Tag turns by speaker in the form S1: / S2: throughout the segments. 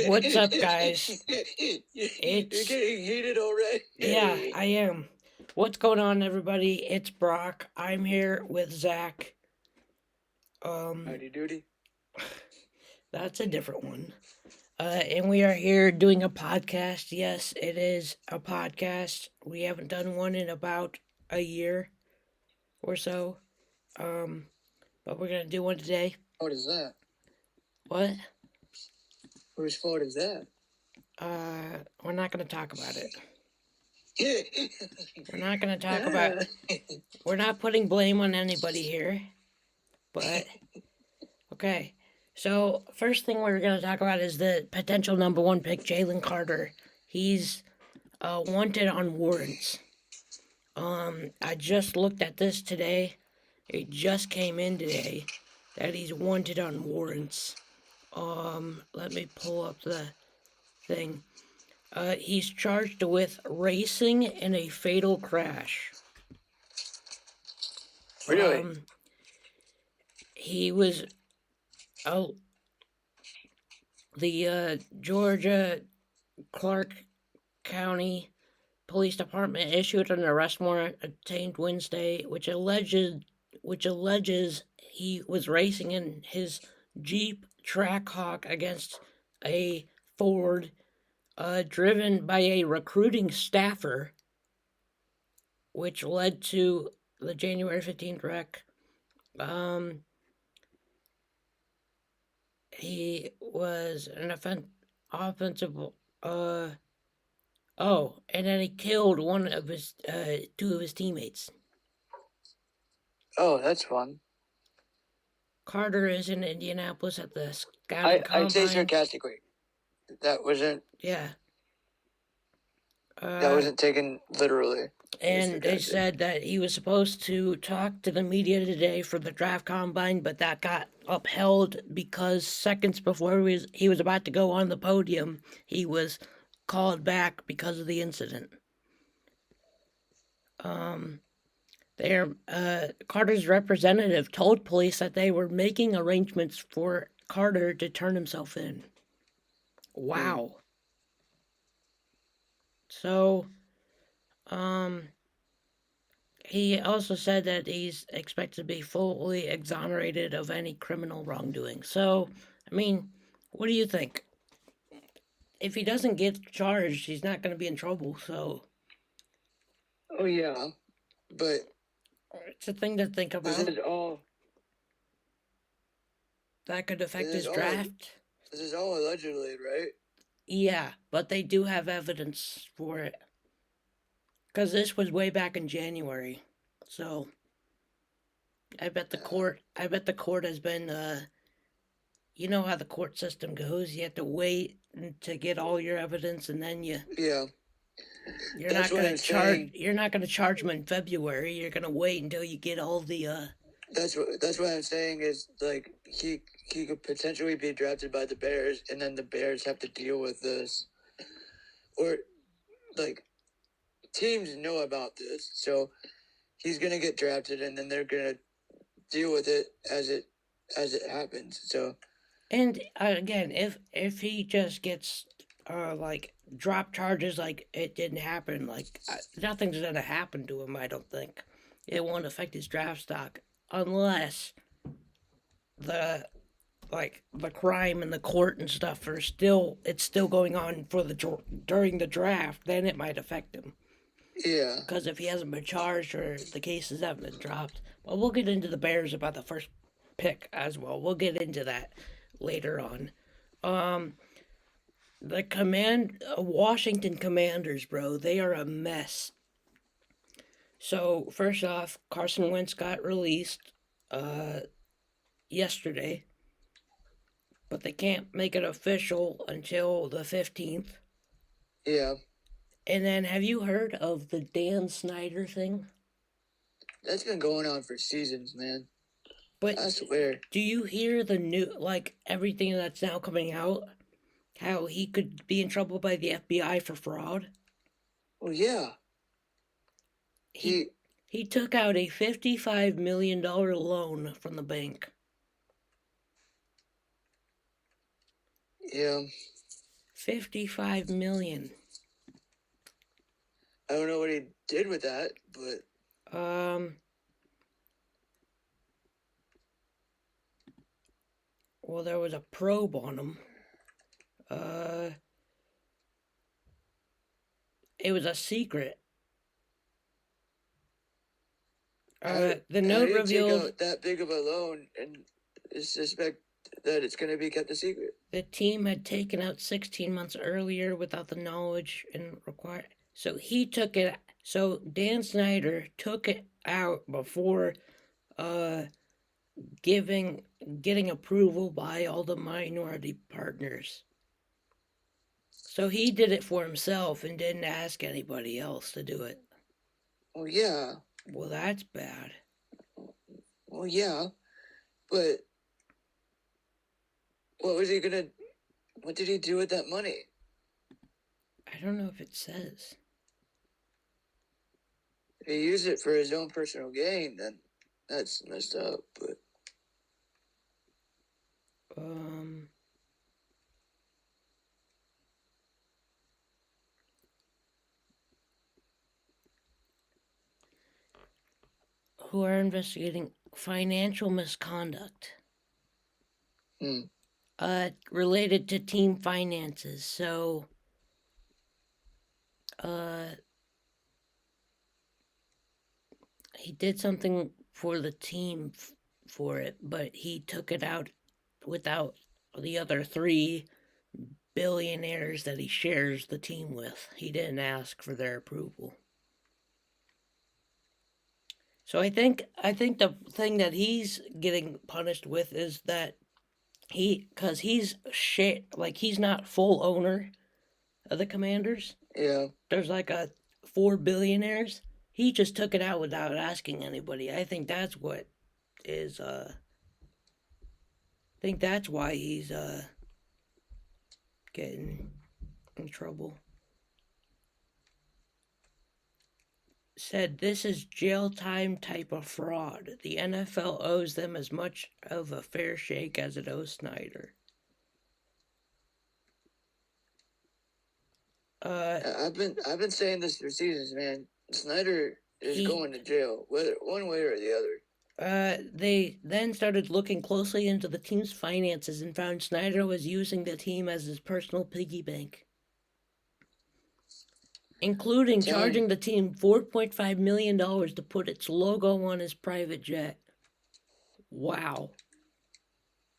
S1: What's up, guys?
S2: You're
S1: It's
S2: getting heated already.
S1: yeah, I am. What's going on, everybody? It's Brock. I'm here with Zach.
S2: Howdy doody.
S1: That's a different one. And we are here doing a podcast. Yes, it is a podcast. We haven't done one in about a year or so. But we're gonna do one today.
S2: What is that?
S1: What?
S2: Whose fault is that?
S1: We're not gonna talk about it.
S2: We're
S1: We're not gonna talk about. We're not putting blame on anybody here. But okay. So first thing we're gonna talk about is the potential number one pick, Jalen Carter. He's wanted on warrants. I just looked at this today. It just came in today that he's wanted on warrants. Let me pull up the thing. He's charged with racing in a fatal crash.
S2: Really?
S1: He was the Georgia Clark County Police Department issued an arrest warrant obtained Wednesday, which alleges he was racing in his Jeep Trackhawk against a Ford, driven by a recruiting staffer, which led to the January 15th wreck. He was an offensive. And then he killed one of his two of his teammates.
S2: Oh, that's fun.
S1: Carter is in Indianapolis at the scouting
S2: I'd say
S1: combine.
S2: sarcastically. That wasn't
S1: Yeah.
S2: that wasn't taken literally.
S1: And they said that he was supposed to talk to the media today for the draft combine, but that got upheld because seconds before he was about to go on the podium, he was called back because of the incident. Carter's representative told police that they were making arrangements for Carter to turn himself in. Wow. So, he also said that he's expected to be fully exonerated of any criminal wrongdoing. So, I mean, what do you think? If he doesn't get charged, he's not going to be in trouble. So,
S2: oh yeah, but
S1: it's a thing to think about.
S2: this is all.
S1: That could affect his draft.
S2: This is all allegedly, right?
S1: Yeah, but they do have evidence for it. Because this was way back in January. So, I bet the court has been, you know how the court system goes. You have to wait to get all your evidence, and then you're not going to charge him in February. You're going to wait until you get all the.
S2: That's what I'm saying is, like, he could potentially be drafted by the Bears, and then the Bears have to deal with this, or like teams know about this, so he's gonna get drafted, and then they're gonna deal with it as it happens. So,
S1: and again, if he just gets like drop charges, like it didn't happen, like nothing's gonna happen to him. I don't think it won't affect his draft stock unless the crime in the court and stuff it's still going on for during the draft. Then it might affect him.
S2: Yeah.
S1: Because if he hasn't been charged or the cases haven't been dropped. Well, we'll get into the Bears about the first pick as well. We'll get into that later on. The Washington Commanders, bro, they are a mess. So, first off, Carson Wentz got released yesterday, but they can't make it official until the 15th.
S2: Yeah.
S1: And then, have you heard of the Dan Snyder thing?
S2: That's been going on for seasons, man.
S1: But
S2: I swear.
S1: Do you hear the new, everything that's now coming out? How he could be in trouble by the FBI for fraud?
S2: Well, yeah.
S1: He took out a $55 million loan from the bank.
S2: Yeah.
S1: 55 million.
S2: I don't know what he did with that, but
S1: well, there was a probe on him. It was a secret. The
S2: how
S1: note
S2: do you take
S1: revealed
S2: out that big of a loan and suspect that it's going to be kept a secret?
S1: the team had taken out 16 months earlier without the knowledge and required. So he took it. So Dan Snyder took it out before getting approval by all the minority partners. So he did it for himself and didn't ask anybody else to do it.
S2: Well, yeah.
S1: Well, that's bad.
S2: Well, yeah. But what was he going to. What did he do with that money?
S1: I don't know if it says.
S2: If he used it for his own personal gain, then that's messed up. But
S1: who are investigating financial misconduct related to team finances. So he did something for the team for it, but he took it out without the other 3 billionaires that he shares the team with. He didn't ask for their approval. So I think the thing that he's getting punished with is that because he's he's not full owner of the Commanders.
S2: yeah.
S1: There's like 4 billionaires. He just took it out without asking anybody. I think that's what is I think that's why he's getting in trouble. Said this is jail time type of fraud. The NFL owes them as much of a fair shake as it owes Snyder.
S2: I've been saying this for seasons, man. Snyder is going to jail, whether one way or the other.
S1: They then started looking closely into the team's finances and found Snyder was using the team as his personal piggy bank, including charging the team $4.5 million to put its logo on his private jet. Wow.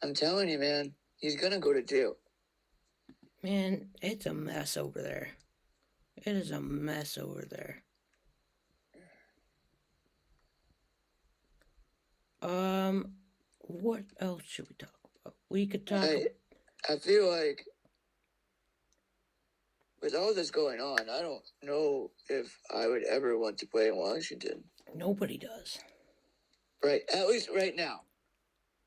S2: I'm telling you, man, he's gonna go to jail.
S1: Man, it's a mess over there. It is a mess over there. What else should we talk about? We could talk.
S2: I feel like with all this going on, I don't know if I would ever want to play in Washington.
S1: Nobody does.
S2: Right, at least right now.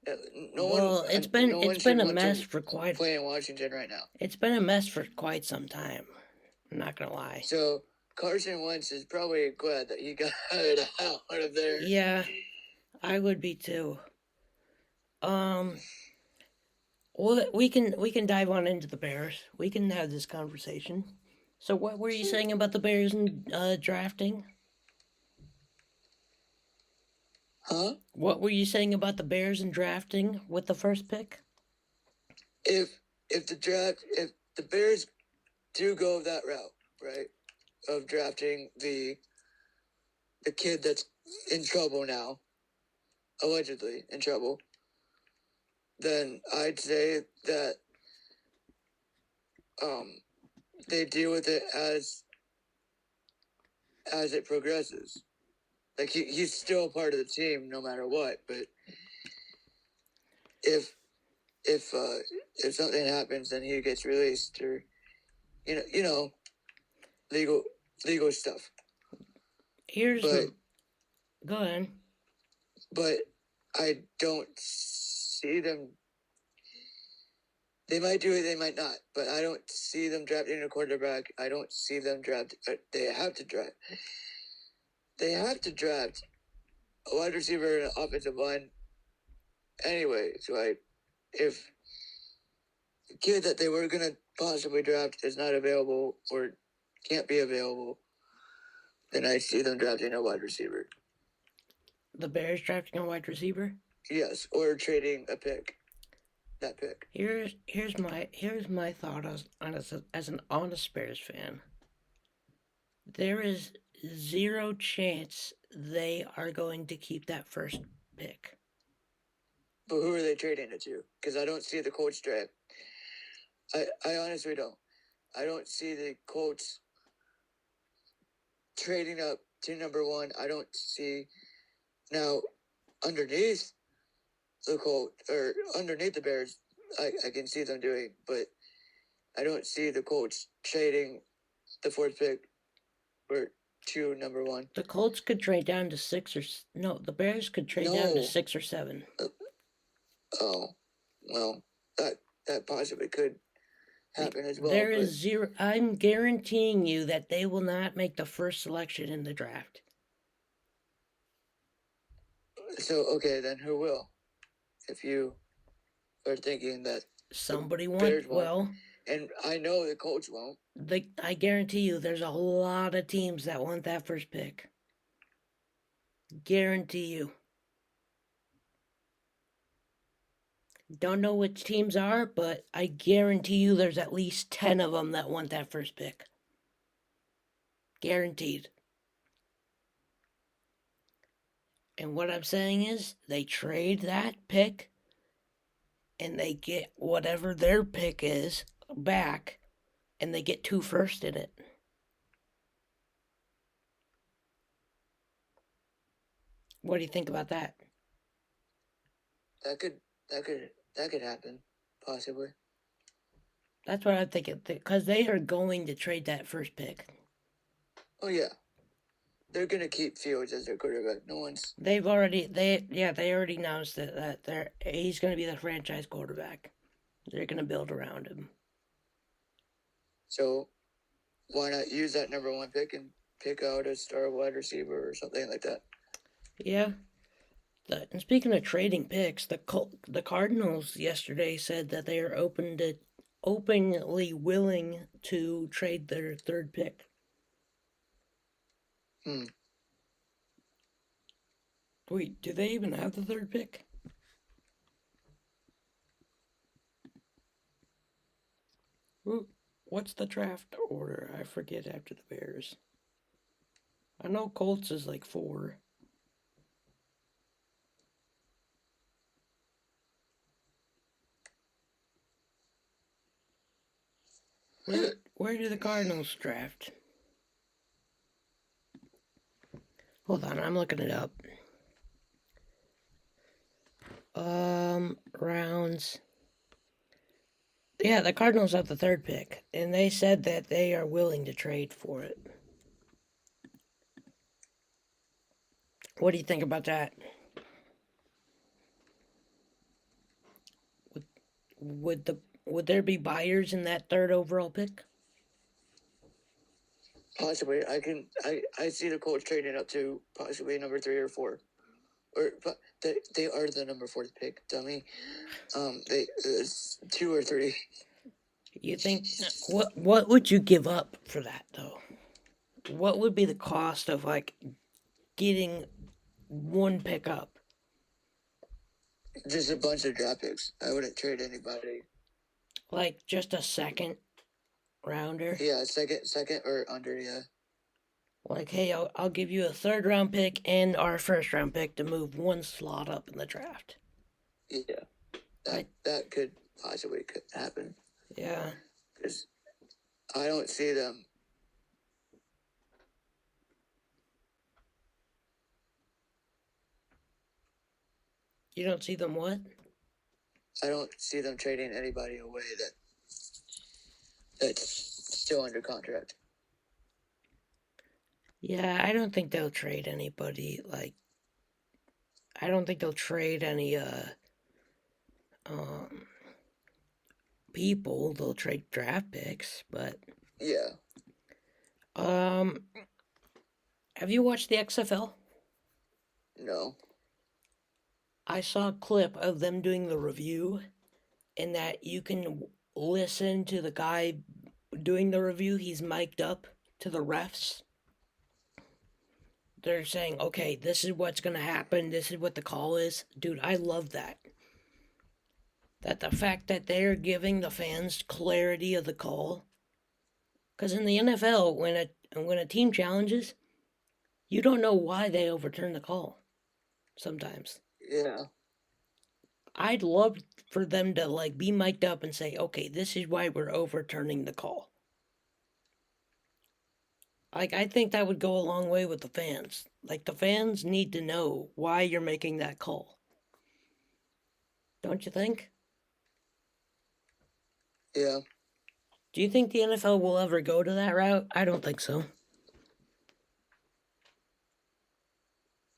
S1: It's been a mess for quite.
S2: Play in Washington right now.
S1: It's been a mess for quite some time. I'm not gonna lie.
S2: So Carson Wentz is probably glad that he got out of there.
S1: Yeah, I would be too. Well, we can dive on into the Bears. We can have this conversation. So, what were you saying about the Bears and drafting?
S2: Huh?
S1: What were you saying about the Bears and drafting with the first pick?
S2: If the Bears do go that route, right, of drafting the kid that's in trouble now, allegedly in trouble, then I'd say that they deal with it as it progresses. Like he's still a part of the team no matter what, but if something happens, then he gets released, or you know, legal stuff.
S1: Go ahead.
S2: But I don't see them. They might do it, they might not. But I don't see them drafting a quarterback. I don't see them draft. They have to draft. They have to draft a wide receiver and an offensive line. Anyway, so if kid that they were gonna possibly draft is not available or can't be available, then I see them drafting a wide receiver.
S1: The Bears drafting a wide receiver?
S2: Yes, or trading a pick. That pick.
S1: Here's my thought as an honest Bears fan. There is zero chance they are going to keep that first pick.
S2: But who are they trading it to? Because I don't see the Colts draft. I honestly don't. I don't see the Colts trading up to number 1. I don't see now underneath the Colts or underneath the Bears. I can see them doing, but I don't see the Colts trading the 4th pick or to number 1.
S1: The Colts could trade down to 6 or no. The Bears could trade down to 6 or 7.
S2: Oh, well, that possibly could happen as well.
S1: There is zero. I'm guaranteeing you that they will not make the first selection in the draft.
S2: So okay, then who will? If you are thinking that
S1: somebody won't, well,
S2: and I know the Colts won't.
S1: I guarantee you, there's a lot of teams that want that first pick. Guarantee you. Don't know which teams are, but I guarantee you there's at least 10 of them that want that first pick. Guaranteed. And what I'm saying is, they trade that pick, and they get whatever their pick is back, and they get 2 first in it. What do you think about that?
S2: That could happen, possibly.
S1: That's what I'm thinking, because they are going to trade that first pick.
S2: Oh yeah, they're gonna keep Fields as their quarterback. No one's.
S1: They already announced that he's going to be the franchise quarterback. They're going to build around him.
S2: So, why not use that number 1 pick and pick out a star wide receiver or something like that?
S1: Yeah. And speaking of trading picks, the Cardinals yesterday said that they are openly willing to trade their 3rd pick. Wait, do they even have the 3rd pick? Ooh, what's the draft order? I forget after the Bears. I know Colts is like 4. Where do the Cardinals draft? Hold on, I'm looking it up. Rounds. Yeah, the Cardinals have the 3rd pick, and they said that they are willing to trade for it. What do you think about that? Would there be buyers in that 3rd overall pick?
S2: Possibly. I see the Colts trading up to possibly number 3 or 4. But they are the number 4th pick, dummy. It's 2 or 3.
S1: You think what would you give up for that though? What would be the cost of like getting 1 pick up?
S2: Just a bunch of draft picks. I wouldn't trade anybody.
S1: Like just a 2nd rounder?
S2: Yeah, second or under, yeah.
S1: Like, hey, I'll give you a 3rd round pick and our 1st round pick to move 1 slot up in the draft.
S2: Yeah, that could possibly happen.
S1: Yeah.
S2: Because I don't see them.
S1: You don't see them what?
S2: I don't see them trading anybody away that's still under contract.
S1: Yeah, I don't think they'll trade anybody. Like, I don't think they'll trade any people. They'll trade draft picks, but
S2: yeah.
S1: Have you watched the XFL?
S2: No.
S1: I saw a clip of them doing the review, and that you can listen to the guy doing the review. He's mic'd up to the refs. They're saying, okay, this is what's going to happen. This is what the call is. Dude, I love that. That the fact that they're giving the fans clarity of the call. Because in the NFL, when a team challenges, you don't know why they overturn the call sometimes.
S2: Yeah.
S1: I'd love for them to like be mic'd up and say, okay, this is why we're overturning the call. Like, I think that would go a long way with the fans. Like, the fans need to know why you're making that call. Don't you think?
S2: Yeah.
S1: Do you think the NFL will ever go to that route? I don't think so.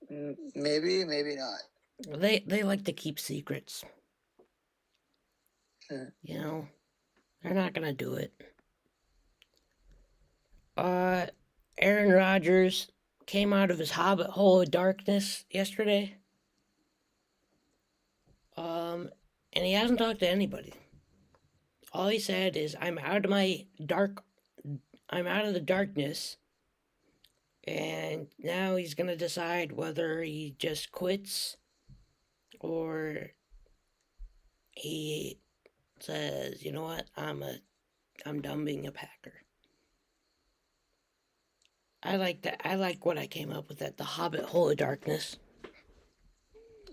S2: Maybe, maybe not.
S1: They like to keep secrets. You know, they're not gonna do it. Aaron Rodgers came out of his hobbit hole of darkness yesterday. And he hasn't talked to anybody. All he said is, I'm out of the darkness, and now he's gonna decide whether he just quits or he says, you know what, I'm done being a Packer. I like that. I like what I came up with, that the hobbit hole of darkness.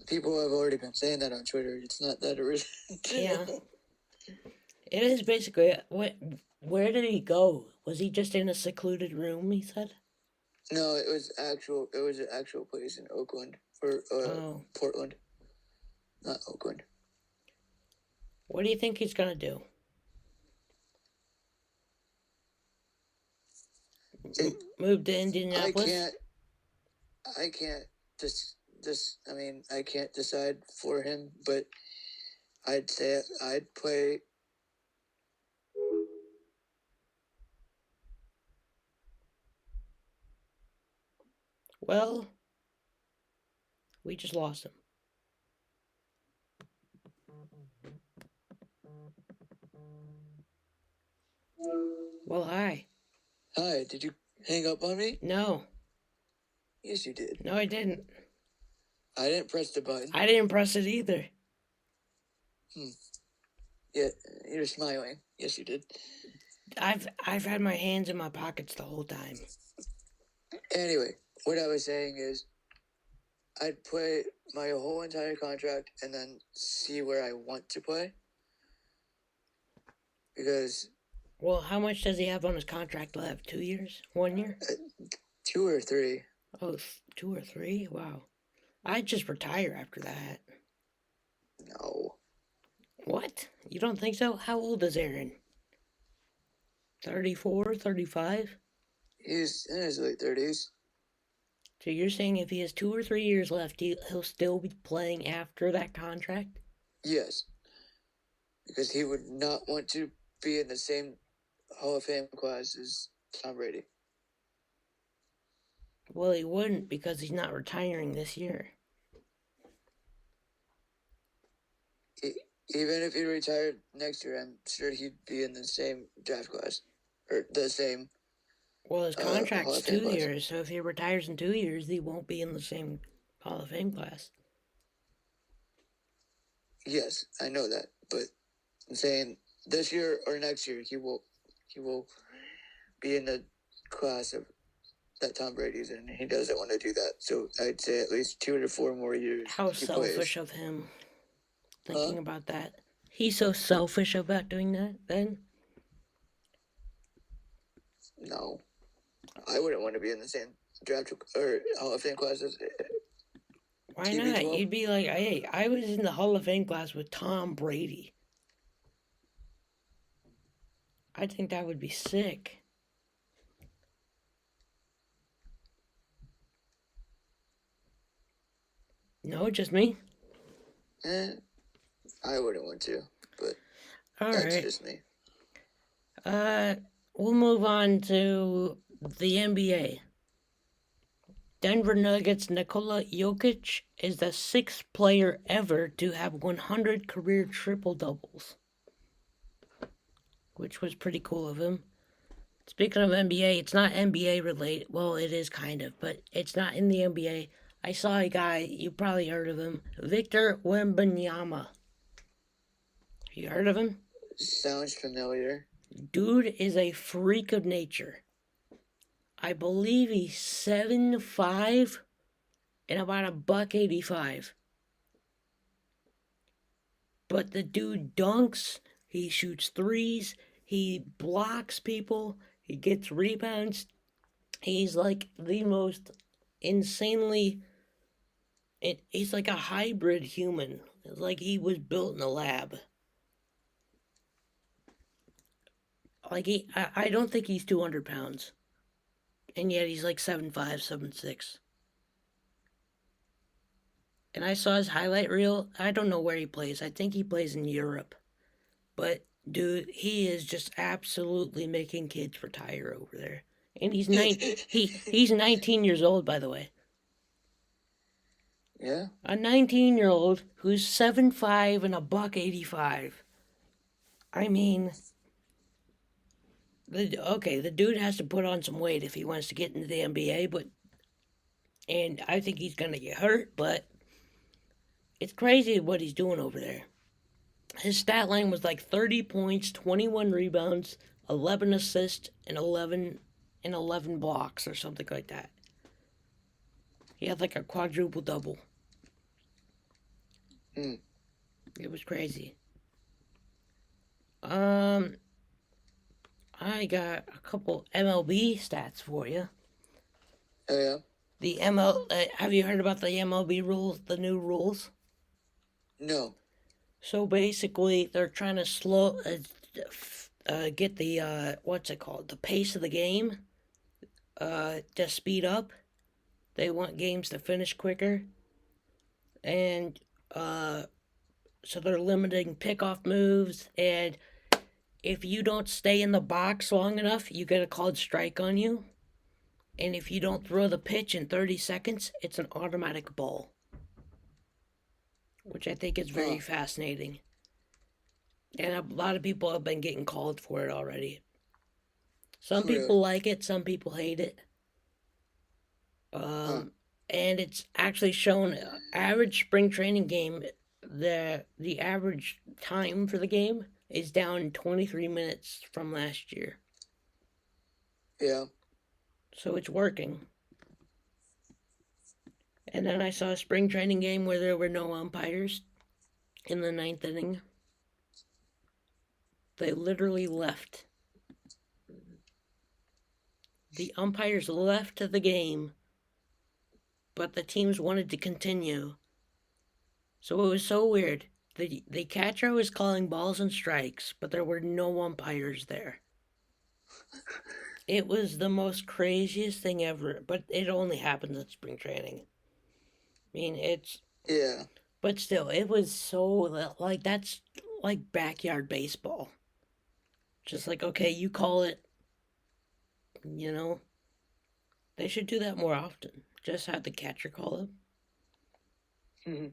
S2: People have already been saying that on Twitter. It's not that original.
S1: Yeah. It is basically, where did he go? Was he just in a secluded room, he said?
S2: No, it was an actual place in Oakland or Portland, not Oakland.
S1: What do you think he's gonna do? Move to Indianapolis?
S2: I can't I mean, I can't decide for him, but I'd say I'd play.
S1: Well, we just lost him. Well, hi.
S2: Hi, did you hang up on me?
S1: No.
S2: Yes, you did.
S1: No, I didn't.
S2: I didn't press the button.
S1: I didn't press it either.
S2: Yeah, you're smiling. Yes, you did.
S1: I've had my hands in my pockets the whole time.
S2: Anyway, what I was saying is, I'd play my whole entire contract and then see where I want to play. Because.
S1: Well, how much does he have on his contract left? 2 years? 1 year?
S2: 2 or 3.
S1: Oh, 2 or 3? Wow. I'd just retire after that.
S2: No.
S1: What? You don't think so? How old is Aaron? 34, 35?
S2: He's in his late 30s.
S1: So you're saying if he has 2 or 3 years left, he'll still be playing after that contract?
S2: Yes. Because he would not want to be in the same Hall of Fame class as Tom Brady.
S1: Well, he wouldn't, because he's not retiring this year.
S2: Even if he retired next year, I'm sure he'd be in the same draft class. Or the same.
S1: Well, his contract's 2 years, so if he retires in 2 years, he won't be in the same Hall of Fame class.
S2: Yes, I know that, but I'm saying this year or next year, he will be in the class of that Tom Brady's in. He doesn't want to do that, so I'd say at least 2 to 4 more years.
S1: How selfish of him, thinking about that. He's so selfish about doing that, then?
S2: No. I wouldn't want to be in the same draft or Hall of Fame class as.
S1: Why not? You'd be like, hey, I was in the Hall of Fame class with Tom Brady. I think that would be sick. No, just me?
S2: I wouldn't want to, but
S1: all
S2: that's
S1: right.
S2: just me.
S1: We'll move on to the NBA. Denver Nuggets' Nikola Jokic is the 6th player ever to have 100 career triple-doubles. which was pretty cool of him. Speaking of NBA, it's not NBA related. Well, it is kind of, but it's not in the NBA. I saw a guy, you probably heard of him, Victor Wembanyama. You heard of him?
S2: Sounds familiar.
S1: Dude is a freak of nature. I believe he's 7'5" and about $185. But the dude dunks, he shoots threes, he blocks people, he gets rebounds. He's like the most insanely. He's like a hybrid human. It's like he was built in a lab. I don't think he's 200 pounds. And yet he's like 7'5", 7'6". And I saw his highlight reel. I don't know where he plays. I think he plays in Europe. But dude, he is just absolutely making kids retire over there. And he's he's 19 years old, by the way.
S2: Yeah.
S1: A 19-year-old who's 7'5" and $185. I mean, the dude has to put on some weight if he wants to get into the NBA, and I think he's gonna get hurt, but it's crazy what he's doing over there. His stat line was like 30 points, 21 rebounds, 11 assists, and 11 blocks or something like that. He had like a quadruple double. It was crazy. I got a couple MLB stats for you.
S2: Oh yeah.
S1: The have you heard about the MLB rules, the new rules?
S2: No.
S1: So basically, they're trying to get the what's it called, the pace of the game, to speed up. They want games to finish quicker, and so they're limiting pickoff moves. And if you don't stay in the box long enough, you get a called strike on you. And if you don't throw the pitch in 30 seconds, it's an automatic ball. Which I think is very fascinating. And a lot of people have been getting called for it already. Some people like it, some people hate it. And it's actually shown average spring training game, the average time for the game is down 23 minutes from last year.
S2: Yeah.
S1: So it's working. And then I saw a spring training game where there were no umpires in the 9th inning. They literally left. The umpires left the game, but the teams wanted to continue. So it was so weird. The catcher was calling balls and strikes, but there were no umpires there. It was the most craziest thing ever, but it only happens at spring training. I mean, it's...
S2: Yeah.
S1: But still, it was so, like, that's like backyard baseball. Just like, okay, you call it, you know? They should do that more often. Just have the catcher call it.
S2: Mm-hmm.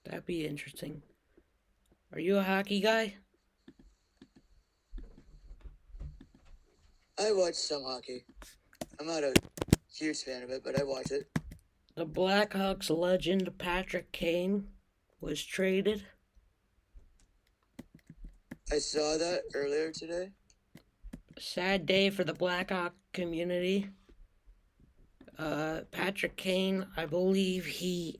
S1: That'd be interesting. Are you a hockey guy?
S2: I watch some hockey. I'm not a huge fan of it, but I watch it.
S1: The Blackhawks legend Patrick Kane was traded.
S2: I saw that earlier today.
S1: Sad day for the Blackhawk community. Patrick Kane, I believe he's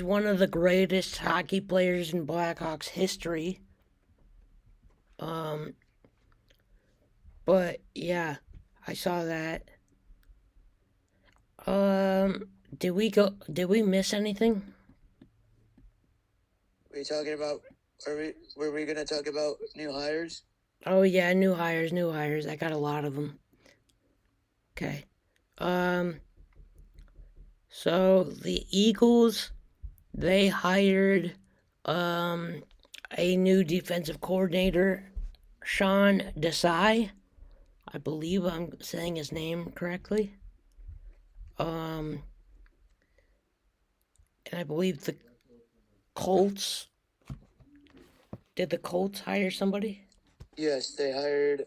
S1: one of the greatest hockey players in Blackhawks history. But yeah, I saw that. Did we miss anything?
S2: Were you talking about, were we going to talk about new hires?
S1: Oh yeah, new hires. I got a lot of them. Okay. So the Eagles, they hired, a new defensive coordinator, Sean Desai. I believe I'm saying his name correctly. And I believe the Colts Did the Colts hire somebody?
S2: Yes, they hired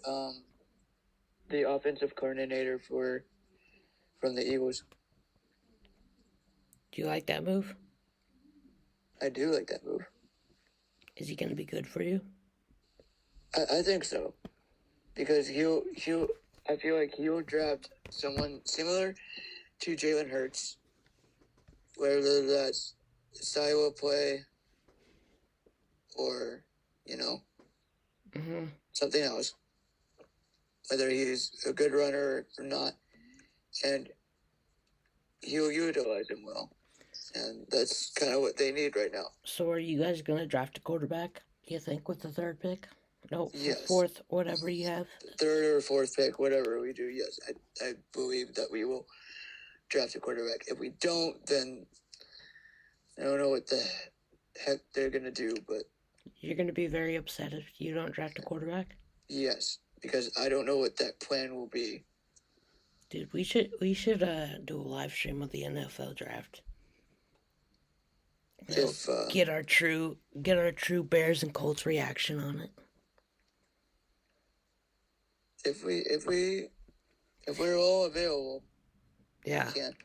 S2: the offensive coordinator from the Eagles.
S1: Do you like that move?
S2: I do like that move.
S1: Is he going to be good for you?
S2: I think so, because I feel like he'll draft someone similar to Jalen Hurts, whether that's style of play or something else, whether he's a good runner or not, and he'll utilize him well. And that's kind of what they need right now.
S1: So are you guys going to draft a quarterback, you think, with the third pick? No,
S2: Yes.
S1: fourth, whatever you have?
S2: Third or fourth pick, whatever we do, yes. I believe that we will draft a quarterback. If we don't, then I don't know what the heck they're going to do, but...
S1: You're going to be very upset if you don't draft a quarterback?
S2: Yes, because I don't know what that plan will be.
S1: Dude, we should do a live stream of the NFL draft.
S2: If
S1: get our true Bears and Colts reaction on it.
S2: If we're all available,
S1: yeah.
S2: We can.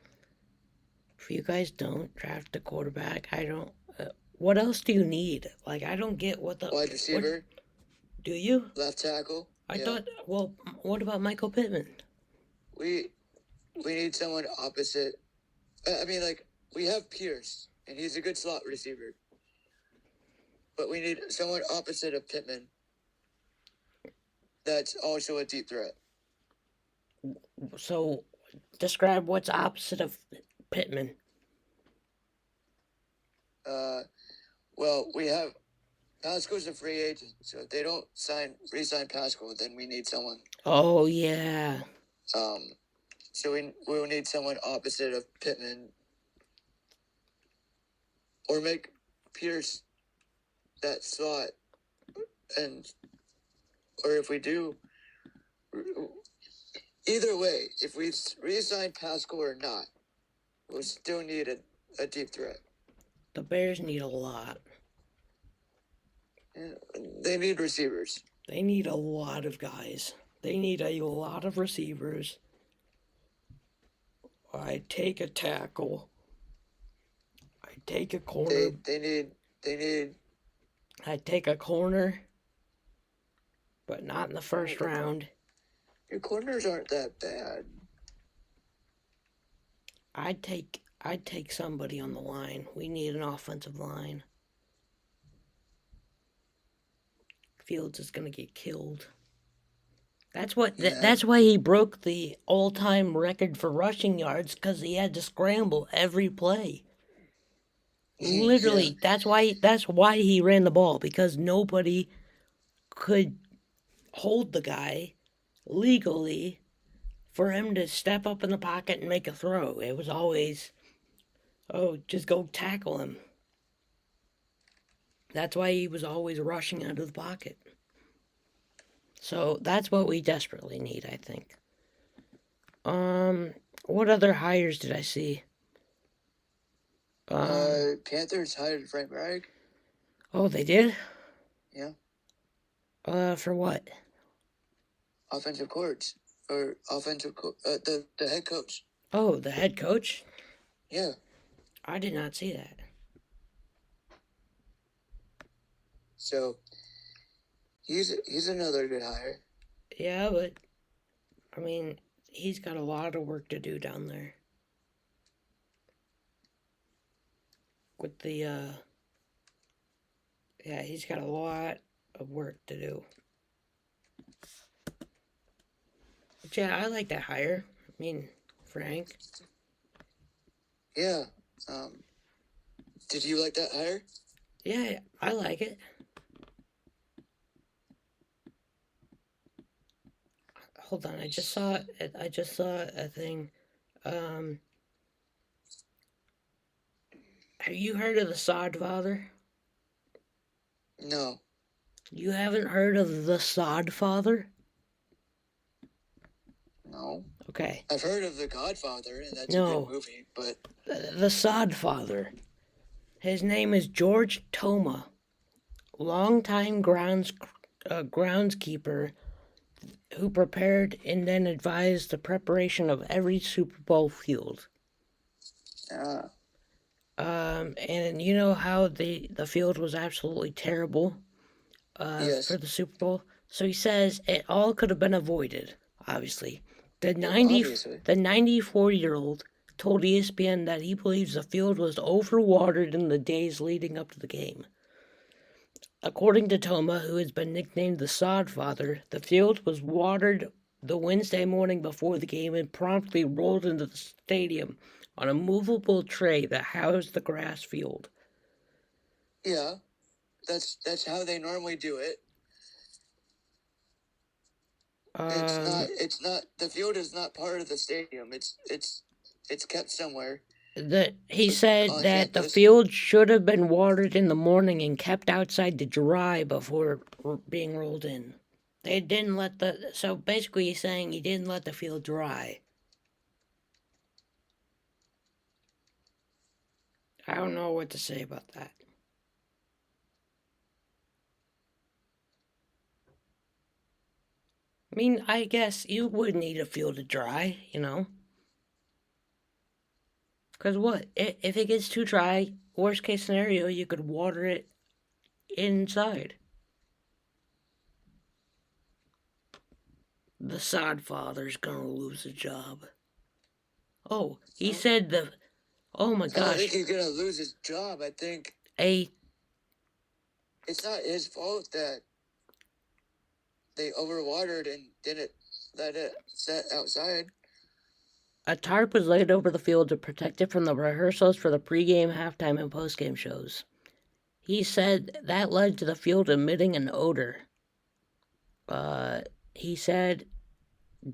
S1: If you guys don't draft a quarterback, I don't. What else do you need? Like, I don't get what the
S2: wide receiver.
S1: Do you?
S2: Left tackle.
S1: I thought. Well, what about Michael Pittman?
S2: We need someone opposite. I mean, like, we have Pierce, and he's a good slot receiver. But we need someone opposite of Pittman that's also a deep threat.
S1: So, describe what's opposite of Pittman.
S2: Well, we have Pascal's a free agent, so if they don't re-sign Pascal, then we need someone.
S1: Oh yeah.
S2: So we'll need someone opposite of Pittman, or make Pierce that slot, or if we do, either way, if we re-sign Pascal or not, we'll still need a deep threat.
S1: The Bears need a lot.
S2: Yeah, they need receivers.
S1: They need a lot of guys. They need a lot of receivers. I take a tackle. I take a corner.
S2: They need.
S1: I take a corner, but not in the first round.
S2: Your corners aren't that bad.
S1: I'd take somebody on the line. We need an offensive line. Fields is gonna get killed. That's why he broke the all-time record for rushing yards, because he had to scramble every play. Literally, that's why he ran the ball, because nobody could hold the guy legally for him to step up in the pocket and make a throw. It was always, just go tackle him. That's why he was always rushing out of the pocket. So that's what we desperately need, I think. What other hires did I see?
S2: Panthers hired Frank Reich.
S1: Oh, they did?
S2: Yeah.
S1: For what?
S2: Offensive coach. Or the head coach.
S1: Oh, the head coach?
S2: Yeah.
S1: I did not see that.
S2: So, he's another good hire.
S1: Yeah, but, I mean, he's got a lot of work to do down there. With the, he's got a lot of work to do. But yeah, I like that hire. I mean, Frank.
S2: Yeah. Did you like that hire?
S1: Yeah, I like it. Hold on, I just saw a thing. Have you heard of the Sod Father?
S2: No.
S1: You haven't heard of the Sod Father?
S2: No.
S1: Okay.
S2: I've heard of The Godfather, and that's a good movie, but...
S1: The Sod Father. His name is George Toma longtime groundskeeper who prepared and then advised the preparation of every Super Bowl field.
S2: Ah.
S1: And you know how the field was absolutely terrible
S2: Yes.
S1: for the Super Bowl? So he says it all could have been avoided, obviously. The
S2: Obviously.
S1: 94-year-old told ESPN that he believes the field was overwatered in the days leading up to the game. According to Toma, who has been nicknamed the Sod Father, the field was watered the Wednesday morning before the game and promptly rolled into the stadium on a movable tray that housed the grass field.
S2: Yeah, that's how they normally do it. It's not. The field is not part of the stadium. It's kept somewhere.
S1: He said that the field should have been watered in the morning and kept outside to dry before being rolled in. They didn't let so basically he's saying he didn't let the field dry. I don't know what to say about that. I mean, I guess you would need a field to dry, you know? Because what? If it gets too dry, worst case scenario, you could water it inside. The Sod Father's gonna lose a job. Oh, he said the. Oh my gosh.
S2: I don't think he's gonna lose his job. I think it's not his fault that they overwatered and didn't let it set outside.
S1: A tarp was laid over the field to protect it from the rehearsals for the pregame, halftime, and postgame shows. He said that led to the field emitting an odor. He said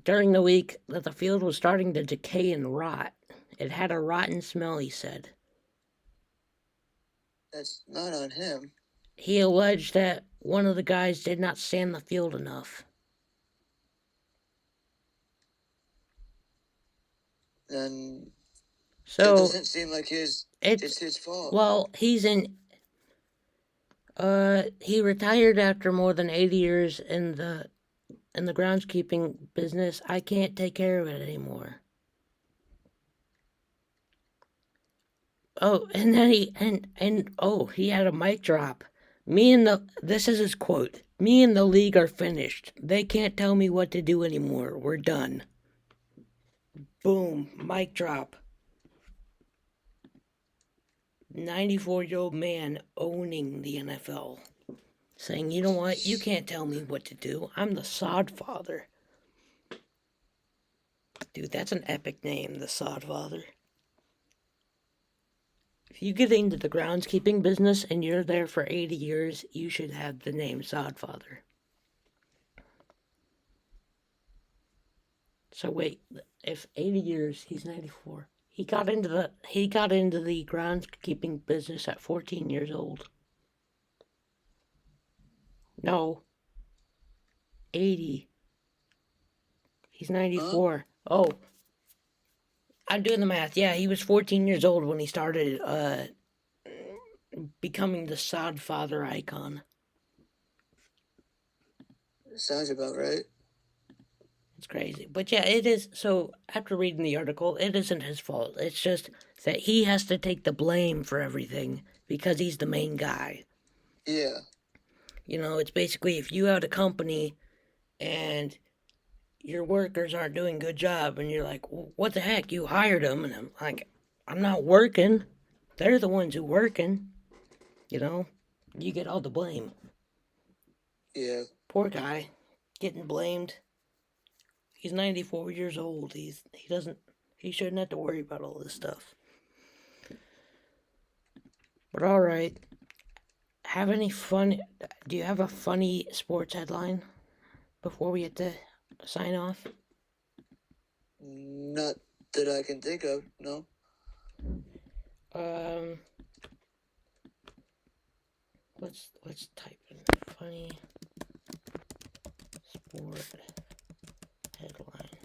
S1: during the week that the field was starting to decay and rot. It had a rotten smell, he said.
S2: That's not on him.
S1: He alleged that one of the guys did not sand the field enough.
S2: And
S1: so
S2: it doesn't seem like it's his fault.
S1: Well, he's in. He retired after more than 80 years in the groundskeeping business. I can't take care of it anymore. Oh, and then he had a mic drop. This is his quote. Me and the league are finished. They can't tell me what to do anymore. We're done. Boom, mic drop. 94-year-old man owning the NFL. Saying, you know what, you can't tell me what to do. I'm the Sod Father. Dude, that's an epic name, the Sod Father. If you get into the groundskeeping business and you're there for 80 years, you should have the name Sod Father. So wait, if 80 years, he's 94. He got into the groundskeeping business at 14 years old. No. 80. He's 94. Huh? Oh. I'm doing the math. Yeah, he was 14 years old when he started becoming the Sod Father icon.
S2: Sounds about right.
S1: It's crazy. But yeah, it is. So after reading the article, it isn't his fault. It's just that he has to take the blame for everything because he's the main guy.
S2: Yeah.
S1: You know, it's basically if you have a company and your workers aren't doing a good job and you're like, well, what the heck? You hired them. And I'm like, I'm not working. They're the ones who working. You know, you get all the blame.
S2: Yeah.
S1: Poor guy, getting blamed. He's 94 years old. He shouldn't have to worry about all this stuff. But all right. Do you have a funny sports headline before we get to sign off?
S2: Not that I can think of, no.
S1: Let's type in funny sport headline.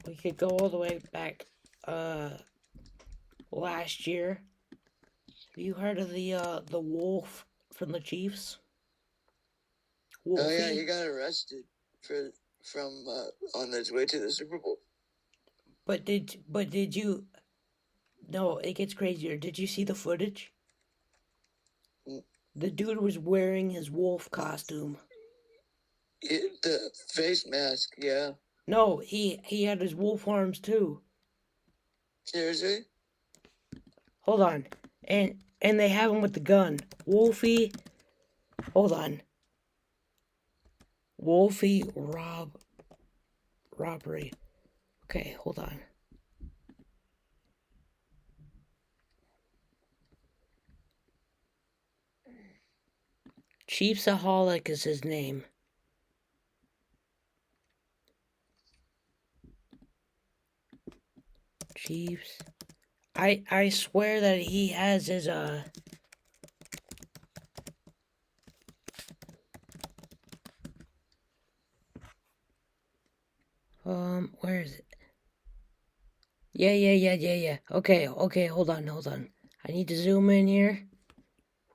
S1: We could go all the way back last year. You heard of the wolf from the Chiefs?
S2: Oh yeah,
S1: Wolfie?
S2: he got arrested from on his way to the Super Bowl.
S1: But did you? No, it gets crazier. Did you see the footage?
S2: Mm.
S1: The dude was wearing his wolf costume.
S2: The face mask, yeah.
S1: No, he had his wolf arms too.
S2: Seriously?
S1: Hold on, and they have him with the gun. Wolfie, hold on. Wolfie robbery. Okay, hold on. Chiefsaholic is his name. Chiefs. I swear that he has his where is it? Yeah. Okay, hold on. I need to zoom in here.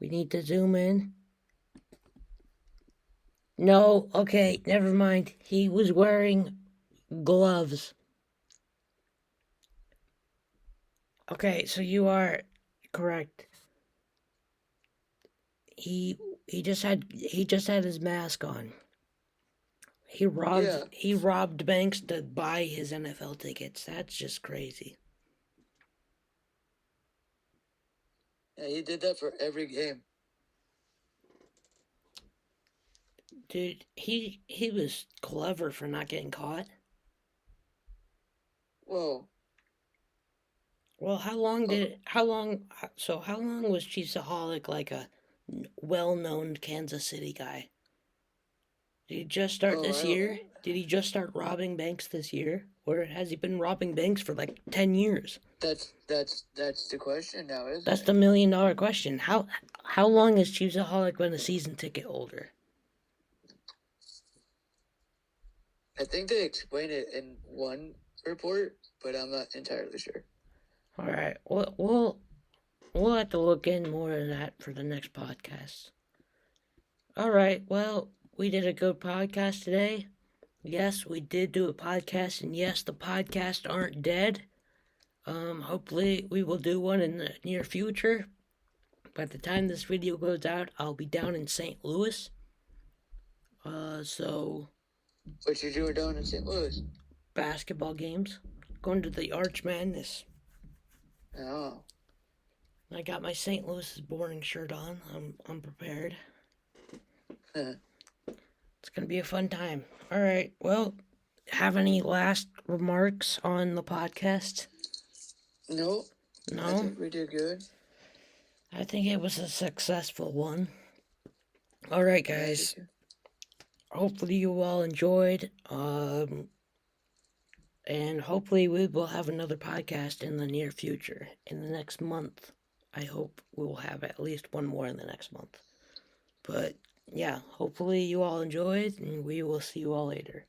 S1: We need to zoom in. No, okay, never mind. He was wearing gloves. Okay, so you are correct. He he just had his mask on.
S2: Yeah.
S1: He robbed banks to buy his NFL tickets. That's just crazy.
S2: Yeah, he did that for every game.
S1: Dude, he was clever for not getting caught.
S2: Whoa.
S1: Well, how long was Chiefsaholic like a well-known Kansas City guy? Did he just start
S2: Oh,
S1: this
S2: I don't.
S1: year? Did he just start robbing banks this year? Or has he been robbing banks for like 10 years?
S2: That's the question now, isn't
S1: That's
S2: it?
S1: the $1 million question. How long has Chiefsaholic been a season ticket holder?
S2: I think they explain it in one report, but I'm not entirely sure.
S1: All right. We'll have to look in more of that for the next podcast. All right. Well, we did a good podcast today. Yes, we did do a podcast, and yes, the podcasts aren't dead. Hopefully we will do one in the near future. By the time this video goes out, I'll be down in St. Louis. So
S2: What you doing down in St. Louis?
S1: basketball games. Going to the Arch Madness.
S2: Oh.
S1: I got my St. Louis is boring shirt on. I'm prepared. It's gonna be a fun time. All right. Well, have any last remarks on the podcast?
S2: No.
S1: No.
S2: I think we did good.
S1: I think it was a successful one. All right, guys. Hopefully you all enjoyed. And hopefully we will have another podcast in the near future. In the next month, I hope we will have at least one more in the next month. But yeah, hopefully you all enjoyed, and we will see you all later.